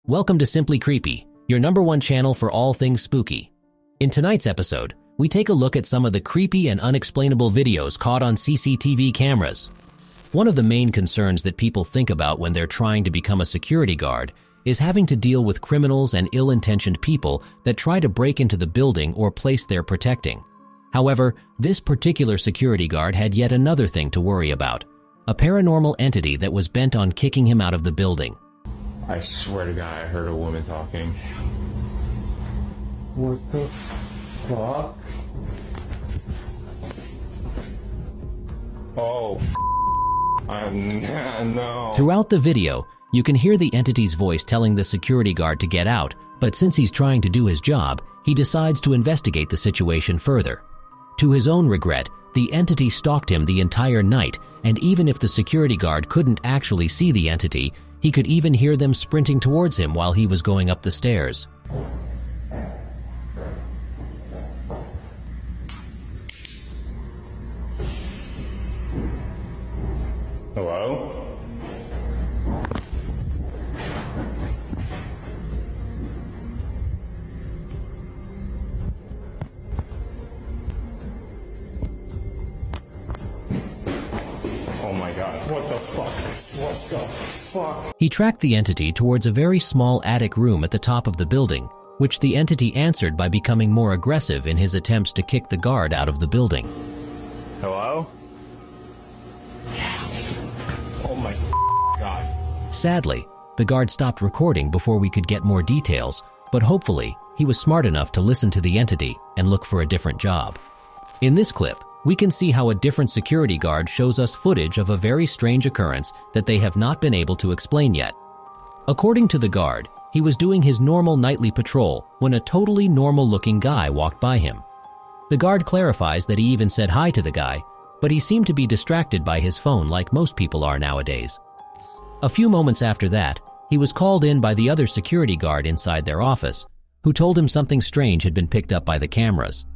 Welcome to Simply Creepy, your #1 channel for all things spooky. In tonight's episode, we take a look at some of the creepy and unexplainable videos caught on CCTV cameras. One of the main concerns that people think about when they're trying to become a security guard is having to deal with criminals and ill-intentioned people that try to break into the building or place they're protecting. However, this particular security guard had yet another thing to worry about: a paranormal entity that was bent on kicking him out of the building. I swear to God, I heard a woman talking. What the fuck? Oh, no. Throughout the video, you can hear the entity's voice telling the security guard to get out, but since he's trying to do his job, he decides to investigate the situation further. To his own regret, the entity stalked him the entire night, and even if the security guard couldn't actually see the entity, he could even hear them sprinting towards him while he was going up the stairs. Hello? Oh my God, what the fuck? What the fuck? He tracked the entity towards a very small attic room at the top of the building, which the entity answered by becoming more aggressive in his attempts to kick the guard out of the building. Hello? Oh my God. Sadly, the guard stopped recording before we could get more details, but hopefully, he was smart enough to listen to the entity and look for a different job. In this clip, we can see how a different security guard shows us footage of a very strange occurrence that they have not been able to explain yet. According to the guard, he was doing his normal nightly patrol when a totally normal-looking guy walked by him. The guard clarifies that he even said hi to the guy, but he seemed to be distracted by his phone like most people are nowadays. A few moments after that, he was called in by the other security guard inside their office, who told him something strange had been picked up by the cameras.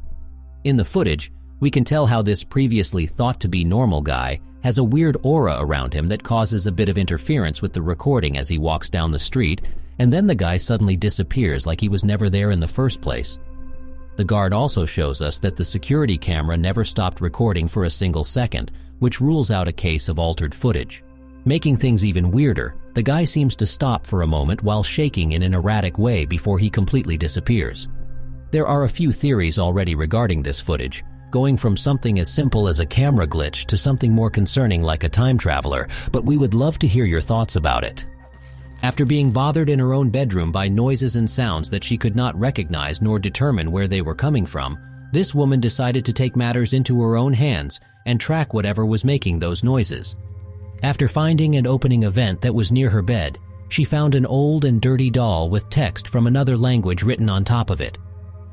In the footage, we can tell how this previously thought to be normal guy has a weird aura around him that causes a bit of interference with the recording as he walks down the street, and then the guy suddenly disappears like he was never there in the first place. The guard also shows us that the security camera never stopped recording for a single second, which rules out a case of altered footage. Making things even weirder, the guy seems to stop for a moment while shaking in an erratic way before he completely disappears. There are a few theories already regarding this footage, going from something as simple as a camera glitch to something more concerning like a time traveler, but we would love to hear your thoughts about it. After being bothered in her own bedroom by noises and sounds that she could not recognize nor determine where they were coming from, this woman decided to take matters into her own hands and track whatever was making those noises. After finding and opening a vent that was near her bed, she found an old and dirty doll with text from another language written on top of it.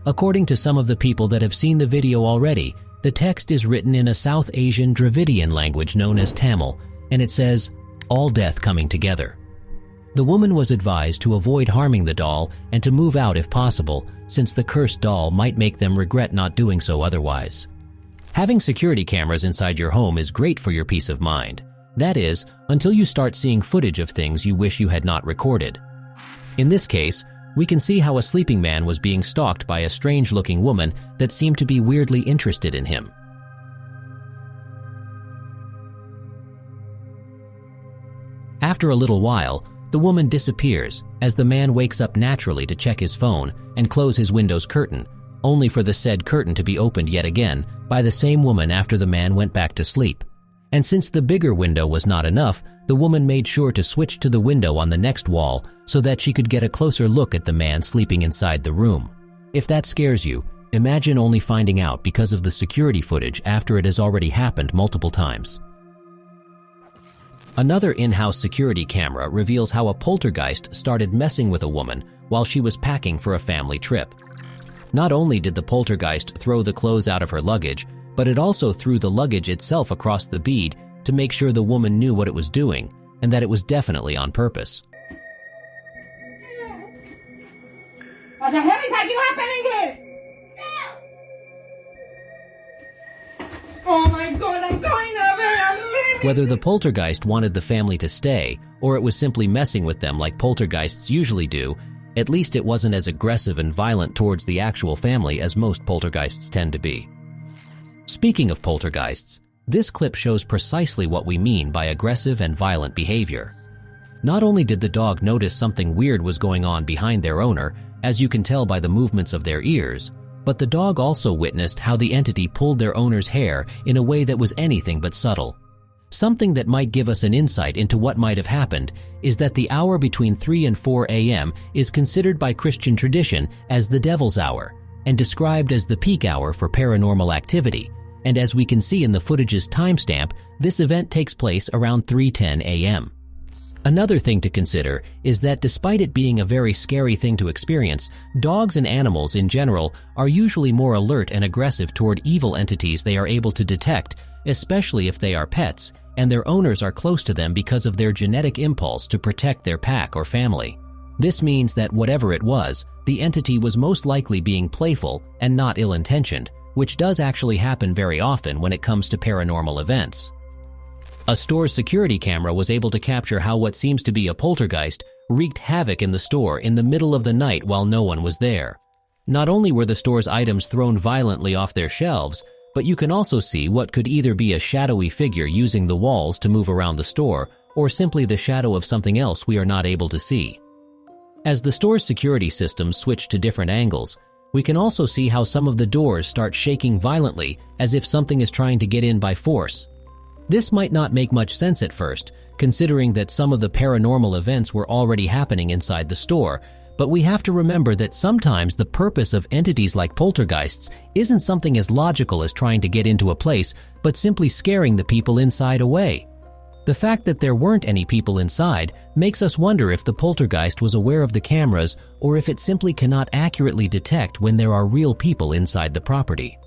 According to some of the people that have seen the video already, the text is written in a South Asian Dravidian language known as Tamil, and it says, "All death coming together." The woman was advised to avoid harming the doll and to move out if possible, since the cursed doll might make them regret not doing so otherwise. Having security cameras inside your home is great for your peace of mind. That is, until you start seeing footage of things you wish you had not recorded. In this case, we can see how a sleeping man was being stalked by a strange-looking woman that seemed to be weirdly interested in him. After a little while, the woman disappears as the man wakes up naturally to check his phone and close his window's curtain, only for the said curtain to be opened yet again by the same woman after the man went back to sleep. And since the bigger window was not enough, the woman made sure to switch to the window on the next wall so that she could get a closer look at the man sleeping inside the room. If that scares you, imagine only finding out because of the security footage after it has already happened multiple times. Another in-house security camera reveals how a poltergeist started messing with a woman while she was packing for a family trip. Not only did the poltergeist throw the clothes out of her luggage, but it also threw the luggage itself across the bead to make sure the woman knew what it was doing and that it was definitely on purpose. What the hell is happening here? Oh my God, I'm going away, I'm leaving! Whether the poltergeist wanted the family to stay or it was simply messing with them like poltergeists usually do. At least it wasn't as aggressive and violent towards the actual family as most poltergeists tend to be. Speaking of poltergeists, this clip shows precisely what we mean by aggressive and violent behavior. Not only did the dog notice something weird was going on behind their owner, as you can tell by the movements of their ears, but the dog also witnessed how the entity pulled their owner's hair in a way that was anything but subtle. Something that might give us an insight into what might have happened is that the hour between 3 and 4 a.m. is considered by Christian tradition as the devil's hour and described as the peak hour for paranormal activity. And as we can see in the footage's timestamp, this event takes place around 3:10 a.m. Another thing to consider is that despite it being a very scary thing to experience, dogs and animals in general are usually more alert and aggressive toward evil entities they are able to detect, especially if they are pets and their owners are close to them because of their genetic impulse to protect their pack or family. This means that whatever it was, the entity was most likely being playful and not ill-intentioned, which does actually happen very often when it comes to paranormal events. A store's security camera was able to capture how what seems to be a poltergeist wreaked havoc in the store in the middle of the night while no one was there. Not only were the store's items thrown violently off their shelves, but you can also see what could either be a shadowy figure using the walls to move around the store, or simply the shadow of something else we are not able to see. As the store's security systems switch to different angles, we can also see how some of the doors start shaking violently as if something is trying to get in by force. This might not make much sense at first, considering that some of the paranormal events were already happening inside the store, but we have to remember that sometimes the purpose of entities like poltergeists isn't something as logical as trying to get into a place, but simply scaring the people inside away. The fact that there weren't any people inside makes us wonder if the poltergeist was aware of the cameras or if it simply cannot accurately detect when there are real people inside the property.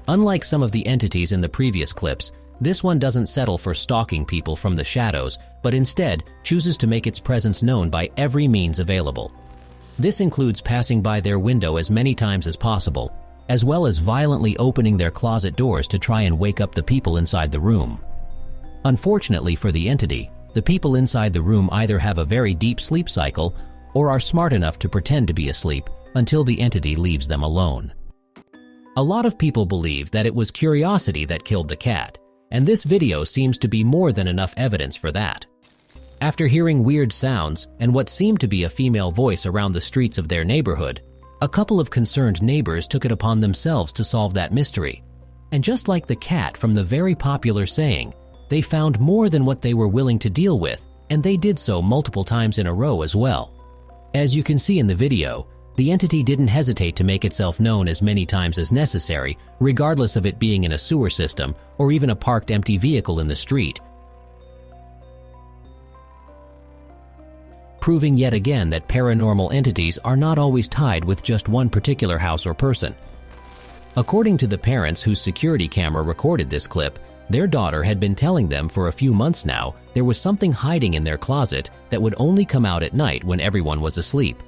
Unlike some of the entities in the previous clips, this one doesn't settle for stalking people from the shadows, but instead chooses to make its presence known by every means available. This includes passing by their window as many times as possible, as well as violently opening their closet doors to try and wake up the people inside the room. Unfortunately for the entity, the people inside the room either have a very deep sleep cycle or are smart enough to pretend to be asleep until the entity leaves them alone. A lot of people believe that it was curiosity that killed the cat, and this video seems to be more than enough evidence for that. After hearing weird sounds and what seemed to be a female voice around the streets of their neighborhood, a couple of concerned neighbors took it upon themselves to solve that mystery. And just like the cat from the very popular saying, they found more than what they were willing to deal with, and they did so multiple times in a row as well. As you can see in the video, the entity didn't hesitate to make itself known as many times as necessary, regardless of it being in a sewer system or even a parked empty vehicle in the street, proving yet again that paranormal entities are not always tied with just one particular house or person. According to the parents whose security camera recorded this clip, their daughter had been telling them for a few months now there was something hiding in their closet that would only come out at night when everyone was asleep.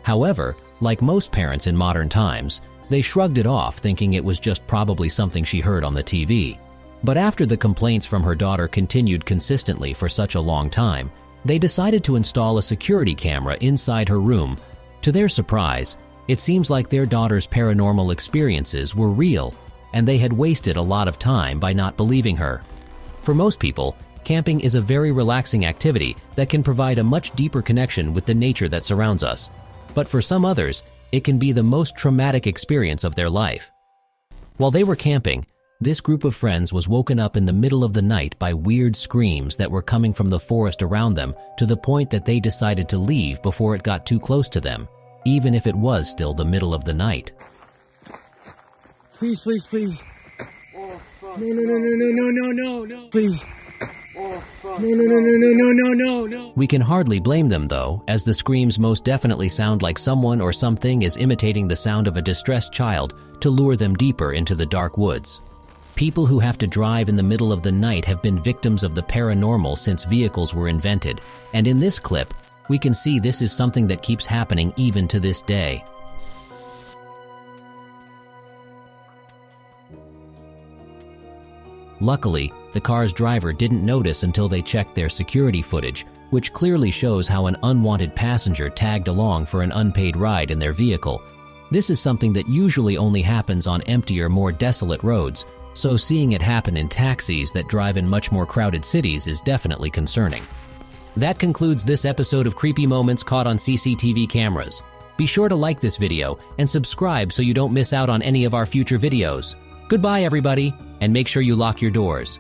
However, like most parents in modern times, they shrugged it off thinking it was just probably something she heard on the TV. But after the complaints from her daughter continued consistently for such a long time, they decided to install a security camera inside her room. To their surprise, it seems like their daughter's paranormal experiences were real, and they had wasted a lot of time by not believing her. For most people, camping is a very relaxing activity that can provide a much deeper connection with the nature that surrounds us. But for some others, it can be the most traumatic experience of their life. While they were camping, this group of friends was woken up in the middle of the night by weird screams that were coming from the forest around them, to the point that they decided to leave before it got too close to them, even if it was still the middle of the night. Please, please, please. Oh, fuck. No. Please. Oh, fuck. No. We can hardly blame them though, as the screams most definitely sound like someone or something is imitating the sound of a distressed child to lure them deeper into the dark woods. People who have to drive in the middle of the night have been victims of the paranormal since vehicles were invented, and in this clip, we can see this is something that keeps happening even to this day. Luckily, the car's driver didn't notice until they checked their security footage, which clearly shows how an unwanted passenger tagged along for an unpaid ride in their vehicle. This is something that usually only happens on emptier, more desolate roads, so seeing it happen in taxis that drive in much more crowded cities is definitely concerning. That concludes this episode of Creepy Moments Caught on CCTV Cameras. Be sure to like this video and subscribe so you don't miss out on any of our future videos. Goodbye, everybody, and make sure you lock your doors.